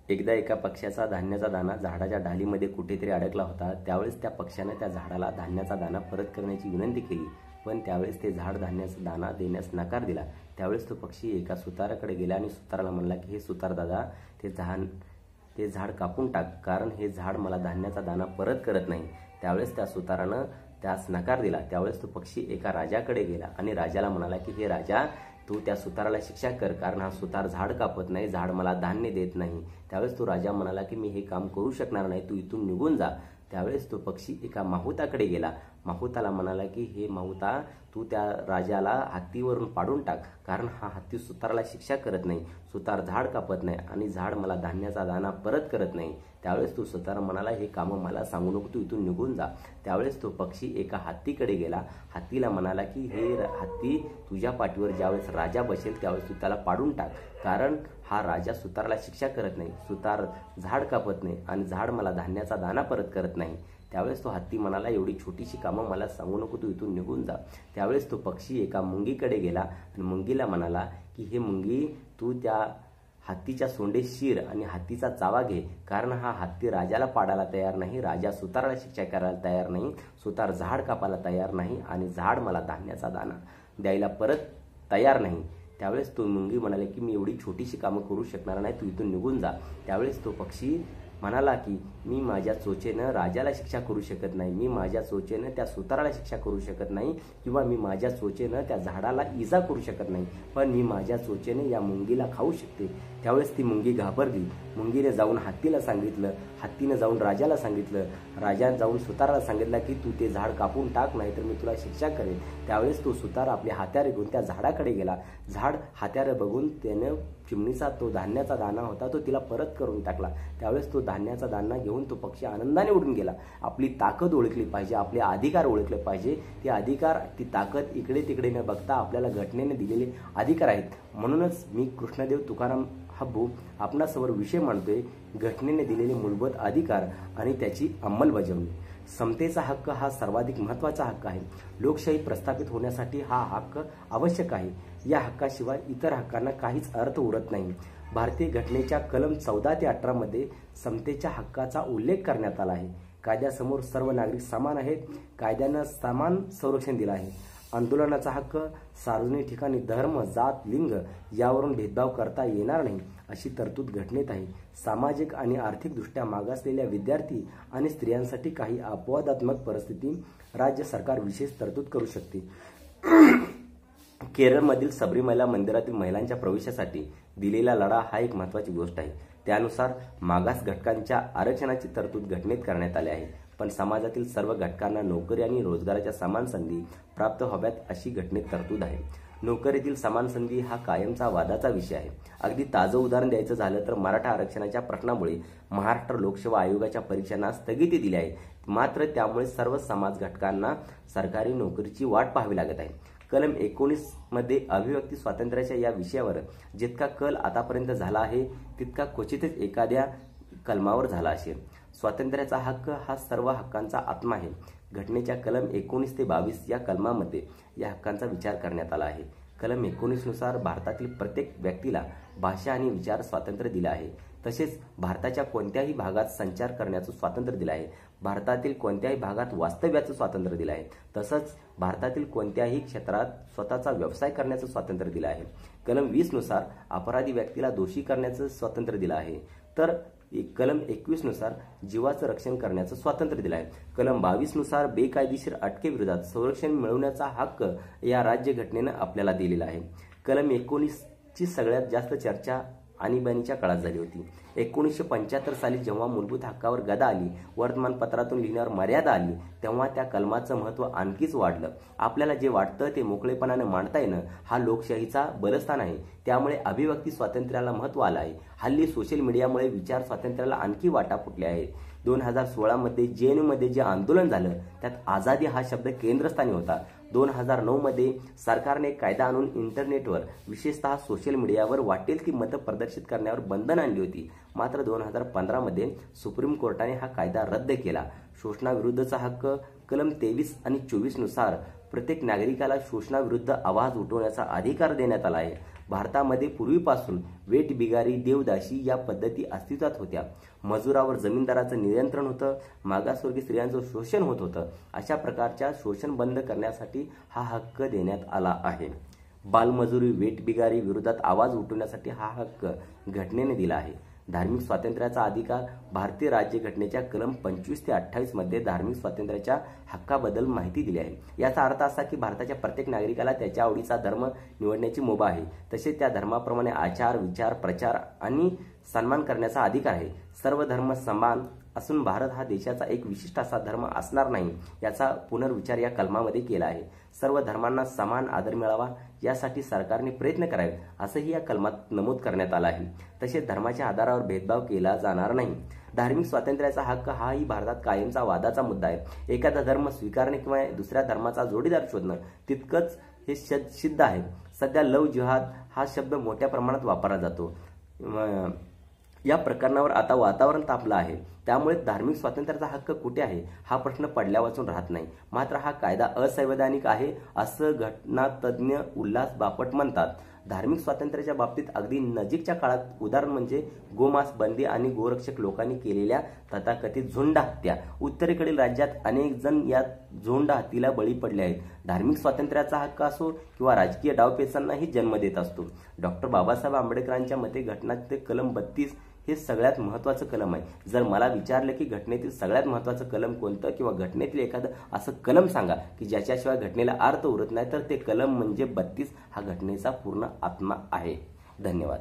एकदा एका पक्ष्याचा धान्याचा दाणा झाडाच्या ढालीमध्ये कुठेतरी अडकला होता। त्यावेळेस त्या पक्ष्याने त्या झाडाला धान्याचा दाणा परत करण्याची विनंती केली, पण त्यावेळेस ते झाड धान्याचा दाणा देण्यास नकार दिला। त्यावेळेस तो पक्षी एका सुताराकडे गेला आणि सुताराला म्हणला की हे सुतार दादा, ते झाड कापून टाक, कारण हे झाड मला धान्याचा दाणा परत करत नाही। त्यावेळेस त्या सुतारानं त्यास नकार दिला। त्यावेळेस तो पक्षी एका राजाकडे गेला आणि राजाला म्हणाला की हे राजा, तू त्या सुताराला शिक्षा कर, कारण हा सुतार झाड कापत नाही, झाड मला धान्य देत नाही। त्यावेळेस तो राजा म्हणाला की मी हे काम करू शकणार नाही, तू इथून निघून जा। त्यावेळेस तो पक्षी एका माहुताकडे गेला। माहुताला म्हणाला की हे माहुता, तू त्या राजाला हत्तीवरून पाडून टाक, कारण हा हत्ती सुताराला शिक्षा करत नाही, सुतार झाड कापत नाही आणि झाड मला धान्याचा दाणा परत करत नाही। त्यावेळेस तो सुतार म्हणाला हे काम मला सांगू नको, तू इथून निघून जा। त्यावेळेस तो पक्षी एका हत्तीकडे गेला। हत्तीला म्हणाला की हे हत्ती, तुझ्या पाठीवर ज्यावेळेस राजा बसेल त्यावेळेस तू त्याला पाडून टाक, कारण हा राजा सुताराला शिक्षा करत नाही, सुतार झाड कापत नाही आणि झाड मला धान्याचा दाणा परत करत नाही। त्यावेळेस तो हत्ती म्हणाला एवढी छोटीशी कामं मला सांगू नको, तू इथून निघून जा। त्यावेळेस तो पक्षी एका मुंगीकडे गेला आणि मुंगीला म्हणाला की हे मुंगी, तू त्या हत्तीच्या सोंडे शिर आणि हत्तीचा चावा घे, कारण हा हत्ती राजाला पाडायला तयार नाही, राजा सुताराला शिक्षा करायला तयार नाही, सुतार झाड कापायला तयार नाही आणि झाड मला धान्याचा दाणा द्यायला परत तयार नाही। त्यावेळेस तो मुंगी म्हणाले की मी एवढी छोटीशी कामं करू शकणार नाही, तू इथून निघून जा। त्यावेळेस तो पक्षी म्हणाला की मी माझ्या चोचेनं राजाला शिक्षा करू शकत नाही, मी माझ्या चोचेनं त्या सुताराला शिक्षा करू शकत नाही, किंवा मी माझ्या चोचेनं त्या झाडाला इजा करू शकत नाही, पण मी माझ्या चोचेने या मुंगीला खाऊ शकते। त्यावेळेस ती मुंगी घाबरली। मुंगीने जाऊन हत्तीला सांगितलं, हत्तीने जाऊन राजाला सांगितलं, राजाने जाऊन सुताराला सांगितलं की तू ते झाड कापून टाक, नाही तर मी तुला शिक्षा करेन। त्यावेळेस तो सुतार आपले हत्यारे घेऊन त्या झाडाकडे गेला। झाड हत्यारे बघून त्याने चिमणीचा तो धान्याचा दाणा होता तो तिला परत करून टाकला। त्यावेळेस तो धान्याचा दाणा घेऊन तो पक्षी आनंदाने उडून गेला। आपली ताकद ओळखली पाहिजे, आपले अधिकार ओळखले पाहिजे। ती अधिकार, ती ताकद इकडे तिकडे न बघता आपल्याला घटनेने दिलेले अधिकार आहेत। म्हणूनच मी कृष्णदेव तुकाराम हब्बू आपणासमोर विषय मांडतोय, घटनेने दिलेले मूलभूत अधिकार आणि त्याची अंमलबजावणी। समतेचा हक्क हा सर्वाधिक महत्त्वाचा हक्क आहे। लोकशाही प्रस्थापित होण्यासाठी हा हक्क आवश्यक आहे। या हक्काशिवाय इतर हक्कांना काहीच अर्थ उरत नाही। भारतीय घटनेच्या कलम 14 ते 18 मध्ये समतेच्या हक्काचा उल्लेख करण्यात आला आहे। कायद्यासमोर सर्व नागरिक समान आहेत, कायद्यानं समान संरक्षण दिलं आहे। आंदोलनाचा हक्क, सार्वजनिक ठिकाणी धर्म, जात, लिंग यावरून भेदभाव करता येणार नाही अशी तरतूद घटनेत आहे। सामाजिक आणि आर्थिकदृष्ट्या मागासलेल्या विद्यार्थी आणि स्त्रियांसाठी काही अपवादात्मक परिस्थिती राज्य सरकार विशेष तरतूद करू शकते। केरळमधील सबरीमला मंदिरातील महिलांच्या प्रवेशासाठी दिलेला लढा हा एक महत्त्वाची गोष्ट आहे। त्यानुसार मागास घटकांच्या आरक्षणाची तरतूद घटनेत करण्यात आली आहे, पण समाजातील सर्व घटकांना नोकरी आणि रोजगाराच्या समान संधी प्राप्त व्हाव्यात अशी घटनेत तरतूद आहे। नोकरीतील समान संधी हा कायमचा वादाचा विषय आहे। अगदी ताजं उदाहरण द्यायचं झालं तर मराठा आरक्षणाच्या प्रश्नामुळे महाराष्ट्र लोकसेवा आयोगाच्या परीक्षांना स्थगिती दिली आहे, मात्र त्यामुळे सर्व समाज घटकांना सरकारी नोकरीची वाट पाहावी लागत आहे। कलम 19 मध्ये अभिव्यक्ती स्वातंत्र्याच्या या विषयावर जितका कल आतापर्यंत झाला आहे तितका क्वचितच एखाद्या कलमावर झाला असेल। स्वातंत्र्याचा हक्क हा सर्व हक्कांचा आत्मा आहे। घटनेच्या कलम 19 ते 22 या कलमामध्ये या हक्कांचा विचार करण्यात आला आहे। कलम 19 नुसार भारतातील प्रत्येक व्यक्तीला भाषा आणि विचार स्वातंत्र्य दिले आहे। तसेच भारताच्या कोणत्याही भागात संचार करण्याचं स्वातंत्र्य दिलं आहे। भारतातील कोणत्याही भागात वास्तव्याचं स्वातंत्र्य दिलं आहे। तसंच भारतातील कोणत्याही क्षेत्रात स्वतःचा व्यवसाय करण्याचं स्वातंत्र्य दिलं आहे। कलम 20 नुसार अपराधी व्यक्तीला दोषी करण्याचं स्वातंत्र्य दिलं आहे, तर कलम 21 नुसार जीवाचं रक्षण करण्याचं स्वातंत्र्य दिलं आहे। कलम 22 नुसार बेकायदेशीर अटकेविरोधात संरक्षण मिळवण्याचा हक्क या राज्यघटनेनं आपल्याला दिलेला आहे। कलम 19 ची सगळ्यात जास्त चर्चा आणीबाणीच्या काळात झाली होती। 1975 साली जेव्हा मूलभूत हक्कावर गदा आली, वर्तमानपत्रातून लिहिण्यावर मर्यादा आली, तेव्हा त्या कलमाचं महत्त्व आणखीच वाढलं। आपल्याला जे वाटतं ते मोकळेपणाने मांडता येणं हा लोकशाहीचा बलस्थान आहे, त्यामुळे अभिव्यक्ती स्वातंत्र्याला महत्त्व आलं आहे। हल्ली सोशल मीडियामुळे विचार स्वातंत्र्याला आणखी वाटा फुटल्या आहेत। 2016 मध्ये JNU मध्ये जे आंदोलन झालं त्यात आझादी हा शब्द केंद्रस्थानी होता। 2009 मध्ये सरकारने कायदा आणून इंटरनेटवर विशेषतः सोशल मीडियावर वाटेल ती मतं प्रदर्शित करण्यावर बंधन आणली होती, मात्र 2015 मध्ये सुप्रीम कोर्टाने हा कायदा रद्द केला। शोषणाविरुद्धचा हक्क, कलम 23 आणि 24 नुसार प्रत्येक नागरिकाला शोषणाविरुद्ध आवाज उठवण्याचा अधिकार देण्यात आला आहे. भारतामध्ये पूर्वीपासून वेठबिगारी, देवदासी या पद्धती अस्तित्वात होत्या. मजुरावर जमीनदाराचं नियंत्रण होतं, मागासवर्गीय स्त्रियांचं शोषण होत होतं. अशा प्रकारच्या शोषण बंद करण्यासाठी हा हक्क देण्यात आला आहे. बालमजुरी, वेठबिगारी विरोधात आवाज उठवण्यासाठी हा हक्क घटनेने दिला आहे. धार्मिक स्वातंत्र्याचा अधिकार भारतीय राज्यघटनेच्या कलम 25 ते 28 मध्ये धार्मिक स्वातंत्र्याच्या हक्काबद्दल माहिती दिली आहे. याचा अर्थ असा की भारताच्या प्रत्येक नागरिकाला त्याच्या आवडीचा धर्म निवडण्याची मुभा आहे. तसेच त्या धर्माप्रमाणे आचार, विचार, प्रचार आणि सन्मान करण्याचा अधिकार आहे. सर्व धर्म समान असून भारत हा देशाचा एक विशिष्ट असा धर्म असणार नाही याचा पुनर्विचार या कलमामध्ये केला आहे. सर्व धर्मांना समान आदर मिळावा यासाठी सरकारने प्रयत्न करावे असंही या कलमात नमूद करण्यात आलं आहे. तसेच धर्माच्या आधारावर भेदभाव केला जाणार नाही. धार्मिक स्वातंत्र्याचा हक्क हाही भारतात कायमचा वादाचा मुद्दा आहे. एखादा धर्म स्वीकारणे किंवा दुसऱ्या धर्माचा जोडीदार शोधणं तितकंच हे सिद्ध आहे. सध्या लव जिहाद हा शब्द मोठ्या प्रमाणात वापरला जातो. या प्रकरणावर आता वातावरण तापलं आहे. त्यामुळे धार्मिक स्वातंत्र्याचा हक्क कुठे आहे हा प्रश्न पडल्यावाचून राहत नाही. मात्र हा कायदा असंवैधानिक आहे असं घटनातज्ञ उल्हास बापट म्हणतात. धार्मिक स्वातंत्र्याच्या बाबतीत अगदी नजीकच्या काळात उदाहरण म्हणजे गोमांस बंदी आणि गोरक्षक लोकांनी केलेल्या तथाकथित झुंड हत्या. उत्तरेकडील राज्यात अनेक जण या झुंड हत्तीला बळी पडले आहेत. धार्मिक स्वातंत्र्याचा हक्क असो किंवा राजकीय डावपेचांनाही जन्म देत असतो. डॉक्टर बाबासाहेब आंबेडकरांच्या मते घटनाचे कलम 32 हे सगळ्यात महत्त्वाचं कलम आहे. जर मला विचारलं की घटनेतील सगळ्यात महत्त्वाचं कलम कोणतं किंवा घटनेतील एखादं असं कलम सांगा की ज्याच्याशिवाय घटनेला अर्थ उरत नाही तर ते कलम म्हणजे 32 हा घटनेचा पूर्ण आत्मा आहे. धन्यवाद.